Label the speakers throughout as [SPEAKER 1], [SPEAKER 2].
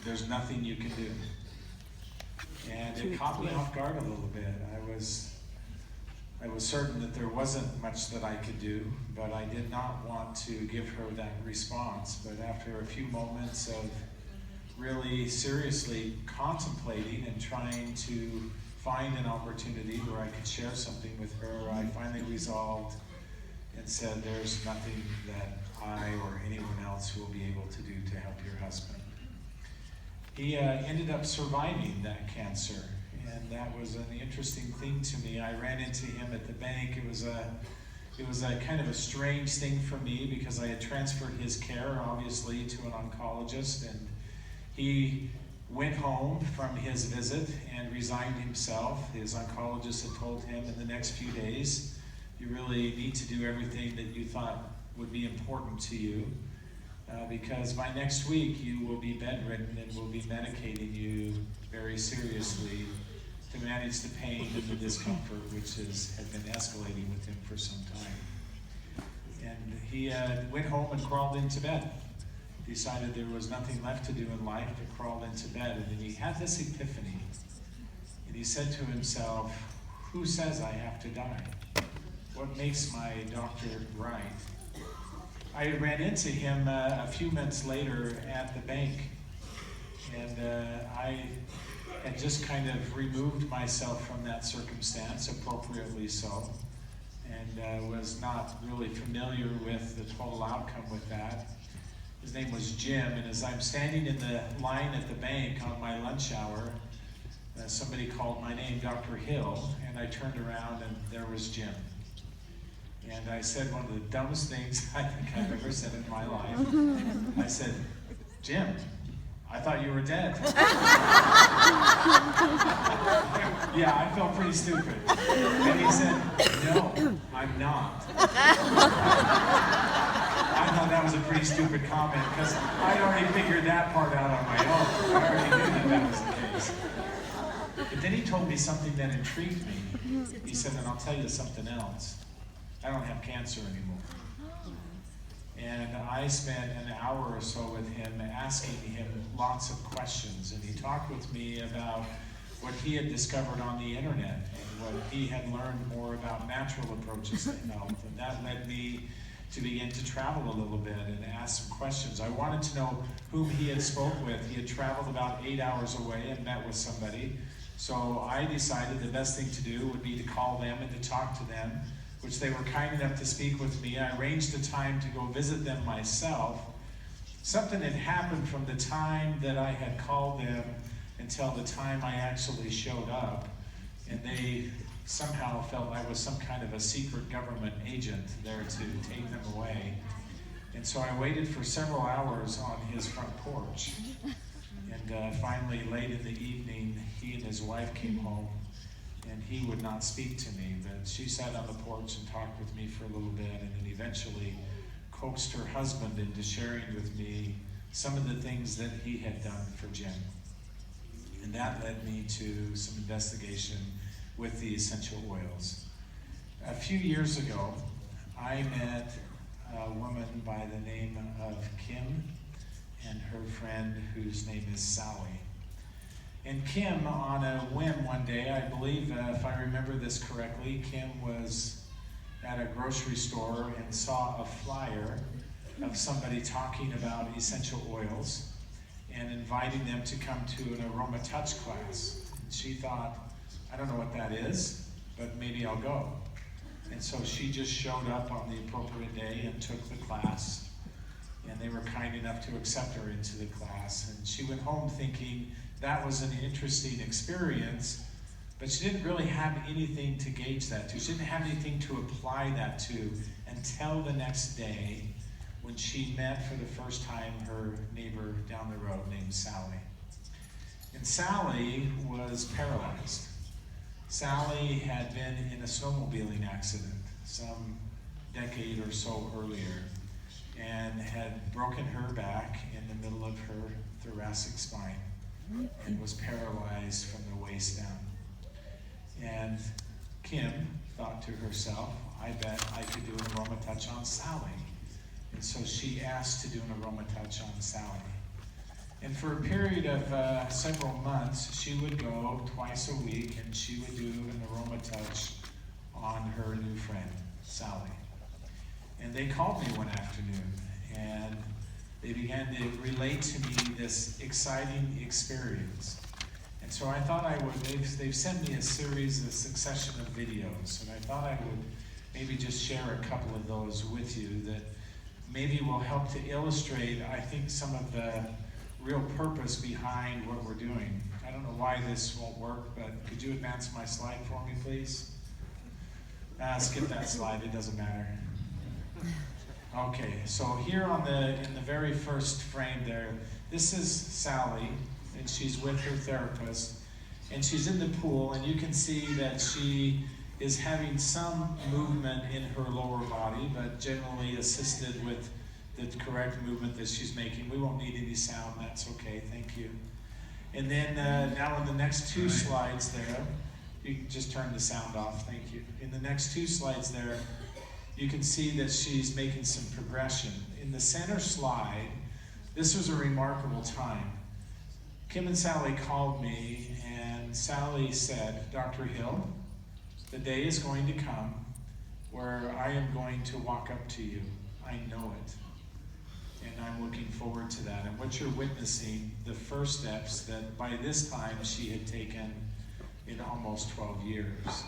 [SPEAKER 1] there's nothing you can do. And it caught me off guard a little bit. I was certain that there wasn't much that I could do, but I did not want to give her that response. But after a few moments of really seriously contemplating and trying to find an opportunity where I could share something with her, I finally resolved and said, there's nothing that I or anyone else will be able to do to help your husband. He ended up surviving that cancer, and that was an interesting thing to me. I ran into him at the bank. It was a kind of a strange thing for me because I had transferred his care, obviously, to an oncologist, and he went home from his visit and resigned himself. His oncologist had told him in the next few days, you really need to do everything that you thought would be important to you, because by next week you will be bedridden and we'll be medicating you very seriously to manage the pain and the discomfort which had been escalating with him for some time. And he went home and crawled into bed. Decided there was nothing left to do in life, but crawled into bed. And then he had this epiphany. And he said to himself, who says I have to die? What makes my doctor right? I ran into him a few months later at the bank. And I had just kind of removed myself from that circumstance, appropriately so. And was not really familiar with the total outcome with that. His name was Jim, and as I'm standing in the line at the bank on my lunch hour, somebody called my name, Dr. Hill, and I turned around and there was Jim. And I said one of the dumbest things I think I've ever said in my life. I said, Jim, I thought you were dead. Yeah, I felt pretty stupid. And he said, no, I'm not. I thought that was a pretty stupid comment because I'd already figured that part out on my own. I already knew that was the case. But then he told me something that intrigued me. He said, and I'll tell you something else. I don't have cancer anymore. And I spent an hour or so with him asking him lots of questions. And he talked with me about what he had discovered on the internet and what he had learned more about natural approaches to health. And that led me to begin to travel a little bit and ask some questions. I wanted to know whom he had spoke with. He had traveled about 8 hours away and met with somebody. So I decided the best thing to do would be to call them and to talk to them, which they were kind enough to speak with me. I arranged a time to go visit them myself. Something had happened from the time that I had called them until the time I actually showed up, and they somehow felt I was some kind of a secret government agent there to take them away. And so I waited for several hours on his front porch. And finally, late in the evening, he and his wife came home, and he would not speak to me, but she sat on the porch and talked with me for a little bit, and then eventually coaxed her husband into sharing with me some of the things that he had done for Jim. And that led me to some investigation with the essential oils. A few years ago, I met a woman by the name of Kim and her friend whose name is Sally. And Kim, on a whim one day, I believe, if I remember this correctly, Kim was at a grocery store and saw a flyer of somebody talking about essential oils and inviting them to come to an aroma touch class. And she thought, I don't know what that is, but maybe I'll go. And so she just showed up on the appropriate day and took the class. And they were kind enough to accept her into the class. And she went home thinking that was an interesting experience, but she didn't really have anything to gauge that to. She didn't have anything to apply that to until the next day when she met for the first time her neighbor down the road named Sally. And Sally was paralyzed. Sally had been in a snowmobiling accident some decade or so earlier and had broken her back in the middle of her thoracic spine and was paralyzed from the waist down. And Kim thought to herself, I bet I could do an aroma touch on Sally. And so she asked to do an aroma touch on Sally. And for a period of several months, she would go twice a week and she would do an aroma touch on her new friend, Sally. And they called me one afternoon and they began to relate to me this exciting experience. And so I thought I would, they've sent me a succession of videos, and I thought I would maybe just share a couple of those with you that maybe will help to illustrate, I think, some of the real purpose behind what we're doing. I don't know why this won't work, but could you advance my slide for me, please? Skip that slide, it doesn't matter. Okay, so here in the very first frame there, this is Sally, and she's with her therapist, and she's in the pool, and you can see that she is having some movement in her lower body, but generally assisted with the correct movement that she's making. We won't need any sound, that's okay, thank you. And then now in the next two slides there, you can just turn the sound off, thank you. In the next two slides there, you can see that she's making some progression. In the center slide, this was a remarkable time. Kim and Sally called me, and Sally said, Dr. Hill, the day is going to come where I am going to walk up to you. I know it. And I'm looking forward to that. And what you're witnessing, the first steps that by this time she had taken in almost 12 years.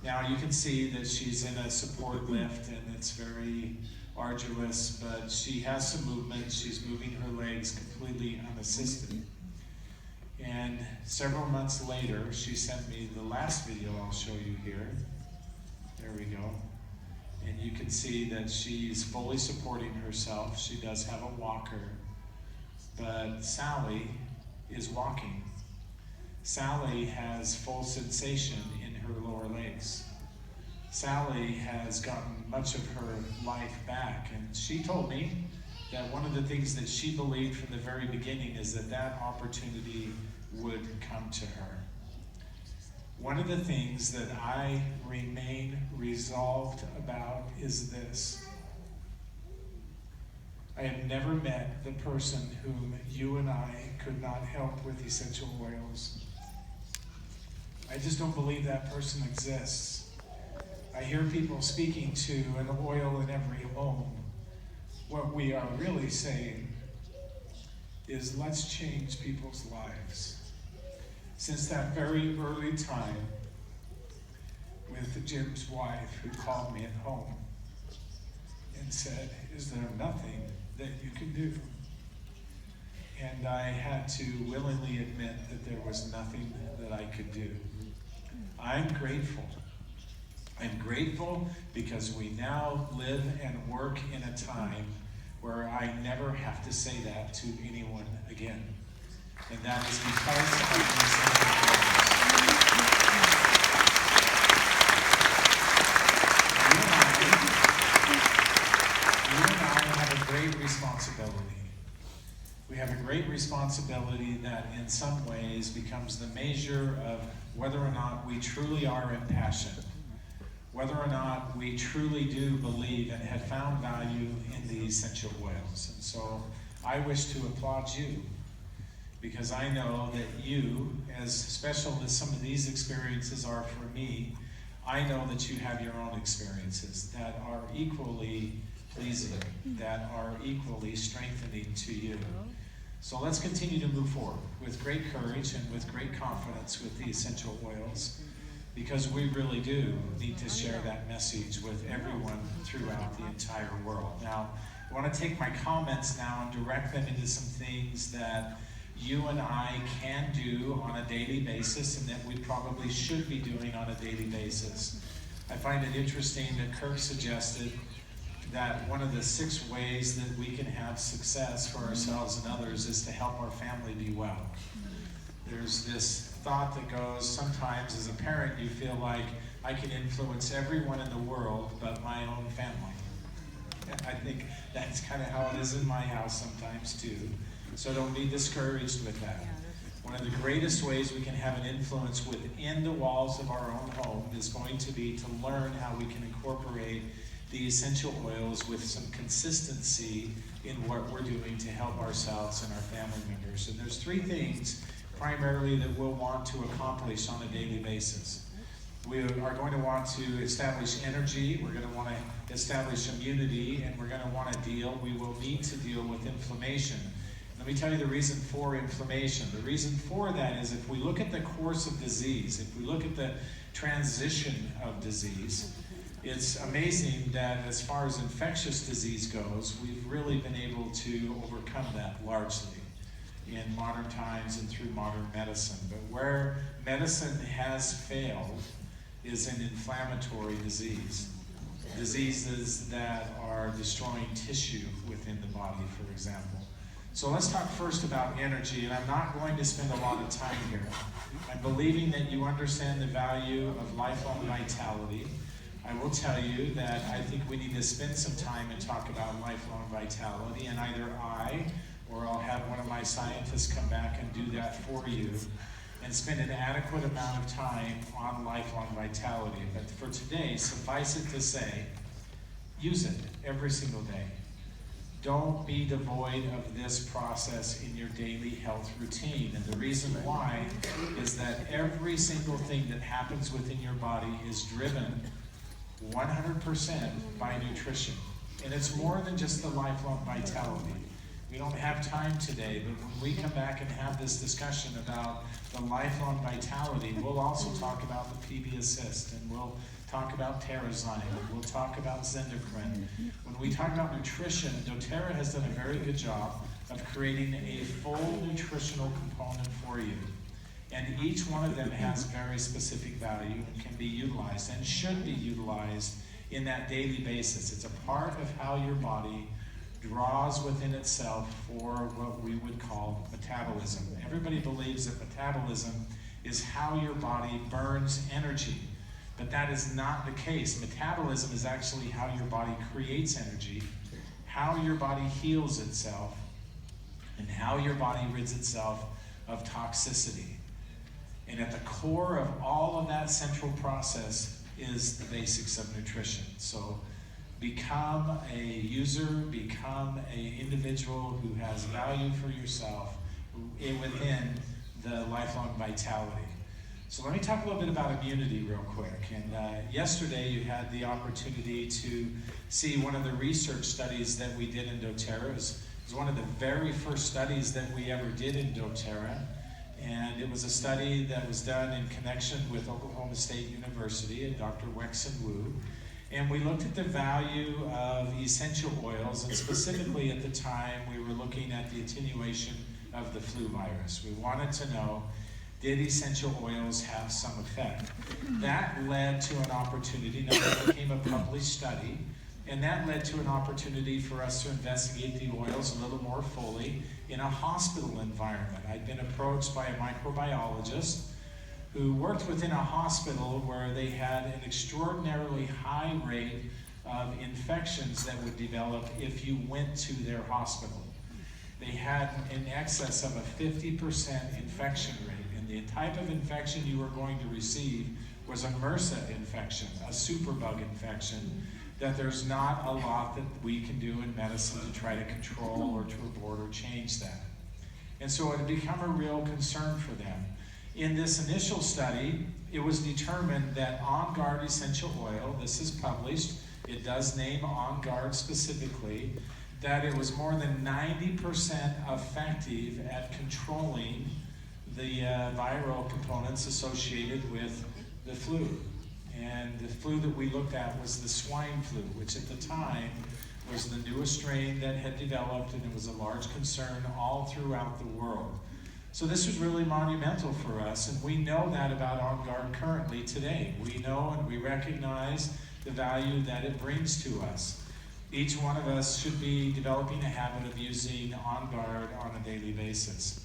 [SPEAKER 1] Now you can see that she's in a support lift and it's very arduous, but she has some movement. She's moving her legs completely unassisted. And several months later, she sent me the last video I'll show you here. There we go. And you can see that she's fully supporting herself. She does have a walker, but Sally is walking. Sally has full sensation in her lower legs. Sally has gotten much of her life back, and she told me that one of the things that she believed from the very beginning is that that opportunity would come to her. One of the things that I remain resolved about is this. I have never met the person whom you and I could not help with essential oils. I just don't believe that person exists. I hear people speaking to an oil in every home. What we are really saying is let's change people's lives. Since that very early time with Jim's wife who called me at home and said, is there nothing that you can do? And I had to willingly admit that there was nothing that I could do. I'm grateful. I'm grateful because we now live and work in a time where I never have to say that to anyone again. And that is because of these you and I have a great responsibility. We have a great responsibility that in some ways becomes the measure of whether or not we truly are impassioned, whether or not we truly do believe and have found value in the essential oils. And so I wish to applaud you, because I know that you, as special as some of these experiences are for me, I know that you have your own experiences that are equally pleasing, that are equally strengthening to you. So let's continue to move forward with great courage and with great confidence with the essential oils, because we really do need to share that message with everyone throughout the entire world. Now, I want to take my comments now and direct them into some things that you and I can do on a daily basis and that we probably should be doing on a daily basis. I find it interesting that Kirk suggested that one of the 6 ways that we can have success for ourselves and others is to help our family be well. There's this thought that goes, sometimes as a parent you feel like I can influence everyone in the world but my own family. I think that's kind of how it is in my house sometimes too. So don't be discouraged with that. One of the greatest ways we can have an influence within the walls of our own home is going to be to learn how we can incorporate the essential oils with some consistency in what we're doing to help ourselves and our family members. And there's three things primarily that we'll want to accomplish on a daily basis. We are going to want to establish energy, we're going to want to establish immunity, and we're going to want to we will need to deal with inflammation. Let me tell you the reason for inflammation. The reason for that is if we look at the course of disease, if we look at the transition of disease, it's amazing that as far as infectious disease goes, we've really been able to overcome that largely in modern times and through modern medicine. But where medicine has failed is in inflammatory disease. Diseases that are destroying tissue within the body, for example. So let's talk first about energy, and I'm not going to spend a lot of time here. I'm believing that you understand the value of lifelong vitality. I will tell you that I think we need to spend some time and talk about lifelong vitality, and either I or I'll have one of my scientists come back and do that for you and spend an adequate amount of time on lifelong vitality. But for today, suffice it to say, use it every single day. Don't be devoid of this process in your daily health routine. And the reason why is that every single thing that happens within your body is driven 100% by nutrition. And it's more than just the lifelong vitality. We don't have time today, but when we come back and have this discussion about the lifelong vitality, we'll also talk about the PB Assist, and we'll talk about Terrazyme, and we'll talk about Zendocrine. When we talk about nutrition, doTERRA has done a very good job of creating a full nutritional component for you. And each one of them has very specific value and can be utilized and should be utilized in that daily basis. It's a part of how your body draws within itself for what we would call metabolism. Everybody believes that metabolism is how your body burns energy, but that is not the case. Metabolism is actually how your body creates energy, how your body heals itself, and how your body rids itself of toxicity. And at the core of all of that central process is the basics of nutrition. So become a user, become an individual who has value for yourself within the lifelong vitality. So let me talk a little bit about immunity real quick. And yesterday you had the opportunity to see one of the research studies that we did in doTERRA. It was one of the very first studies that we ever did in doTERRA. And it was a study that was done in connection with Oklahoma State University and Dr. Wexon Wu. And we looked at the value of essential oils, and specifically at the time we were looking at the attenuation of the flu virus. We wanted to know, did essential oils have some effect? That led to an opportunity. Now that became a published study, and that led to an opportunity for us to investigate the oils a little more fully in a hospital environment. I'd been approached by a microbiologist who worked within a hospital where they had an extraordinarily high rate of infections that would develop if you went to their hospital. They had in excess of a 50% infection rate, and the type of infection you were going to receive was a MRSA infection, a superbug infection, that there's not a lot that we can do in medicine to try to control or to abort or change that. And so it had become a real concern for them. In this initial study, it was determined that On Guard essential oil, this is published, it does name On Guard specifically, that it was more than 90% effective at controlling the viral components associated with the flu. And the flu that we looked at was the swine flu, which at the time was the newest strain that had developed, and it was a large concern all throughout the world. So this was really monumental for us, and we know that about On Guard currently today. We know and we recognize the value that it brings to us. Each one of us should be developing a habit of using On Guard on a daily basis.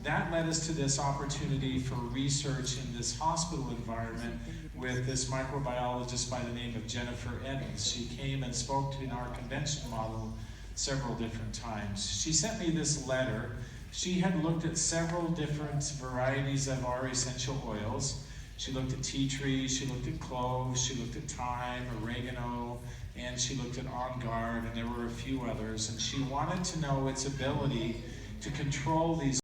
[SPEAKER 1] That led us to this opportunity for research in this hospital environment with this microbiologist by the name of Jennifer Edmonds. She came and spoke in our convention model several different times. She sent me this letter. She had looked at several different varieties of our essential oils. She looked at tea tree, she looked at cloves, she looked at thyme, oregano, and she looked at On Guard, and there were a few others, and she wanted to know its ability to control these